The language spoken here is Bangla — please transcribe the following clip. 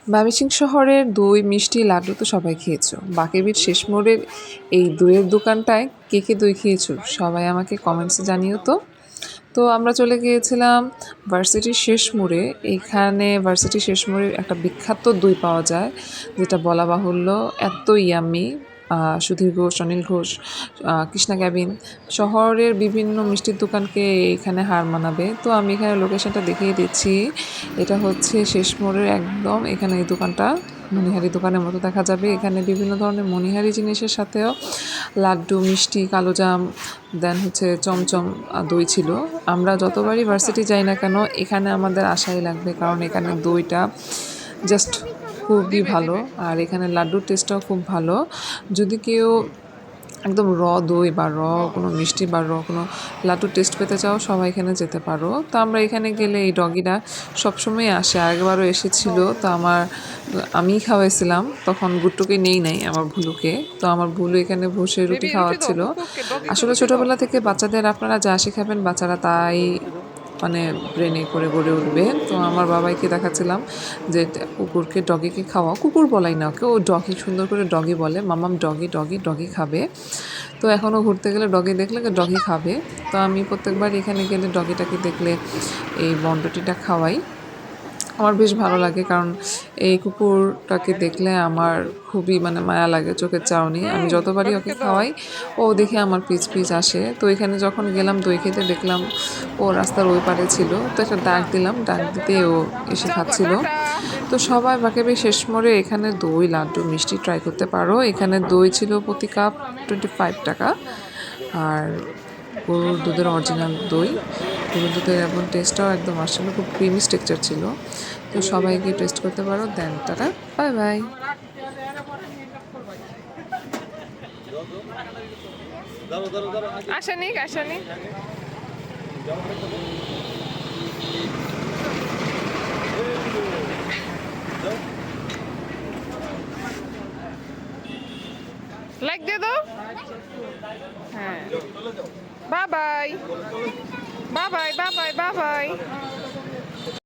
ময়মনসিংহ শহরের দই মিষ্টি লাড্ডু তো সবাই খেয়েছো। বাকেবির শেষ মোড়ের এই দইয়ের দোকানটায় কে কে দই খেয়েছো সবাই আমাকে কমেন্টসে জানিও তো। তো আমরা চলে গিয়েছিলাম ভার্সিটির শেষ মোড়ে। এইখানে ভার্সিটির শেষ মোড়ের একটা বিখ্যাত দই পাওয়া যায়, যেটা বলা বাহুল্য, এত ইয়াম্মি। সুধীর ঘোষ, অনিল ঘোষ, কৃষ্ণা ক্যাবিন, শহরের বিভিন্ন মিষ্টির দোকানকে এখানে হার মানাবে। তো আমি এখানে লোকেশনটা দেখিয়ে দিচ্ছি। এটা হচ্ছে শেষ মোড়ের একদম এখানে এই দোকানটা মণিহারি দোকানের মতো দেখা যাবে। এখানে বিভিন্ন ধরনের মণিহারি জিনিসের সাথেও লাড্ডু, মিষ্টি, কালোজাম, দেন হচ্ছে চমচম, দই ছিল। আমরা যতবারই ভার্সিটি যাই না কেন এখানে আমাদের আশাই লাগবে, কারণ এখানে দইটা জাস্ট খুবই ভালো। আর এখানে লাড্ডুর টেস্টটাও খুব ভালো। যদি কেউ একদম দই বা কোনো মিষ্টি বা কোনো লাড্ডুর টেস্ট পেতে চাও, সবাই এখানে যেতে পারো। তো আমরা এখানে গেলে এই ডগিটা সবসময় আসে, আগেবারও এসেছিল। তো আমিই খাওয়াইছিলাম, তখন গুট্টুকে নেই নাই, আমার ভুলুকে। তো আমার ভুলু এখানে বসে রুটি খাওয়াচ্ছিল। আসলে ছোটোবেলা থেকে বাচ্চাদের আপনারা যা শেখাবেন বাচ্চারা তাই মানে ব্রেনে করে গড়ে উঠবে। তো আমার বাবাইকে দেখাচ্ছিলাম যে কুকুরকে ডগিকে খাওয়াও, কুকুর বলাই না ওকে, ও ডগি, সুন্দর করে ডগি বলে, মামাম ডগি ডগি ডগি খাবে। তো এখনও ঘুরতে গেলে ডগি দেখলে ডগি খাবে। তো আমি প্রত্যেকবার এখানে গেলে ডগিটাকে দেখলে এই বন্ডটিটা খাওয়াই। আমার বেশ ভালো লাগে, কারণ এই কুকুরটাকে দেখলে আমার খুবই মায়া লাগে, চোখের চাউনি। আমি যতবারই ওকে খাওয়াই ও দেখে আমার পিছ পিছ আসে। তো এখানে যখন গেলাম দই খেতে, দেখলাম ও রাস্তার ওই পারে ছিল। তো একটা ডাক দিলাম, ডাক দিতে ও এসে খাচ্ছিল। তো সবাই বাকেবি শেষ মোড়ে এখানে দই, লাড্ডু, মিষ্টি ট্রাই করতে পারো। এখানে দই ছিল প্রতি কাপ 25 টাকা। আর গরুর দুধের অরিজিনাল দই, গরুর দুধের এবং টেস্টটাও একদম আসলে খুব ক্রিমি টেক্সচার ছিল। তো সবাইকে টেস্ট করতে পারো। Then tata, bye bye. আসেনি লাইক দিয়ে দাও। হ্যাঁ, bye bye bye bye bye bye bye by.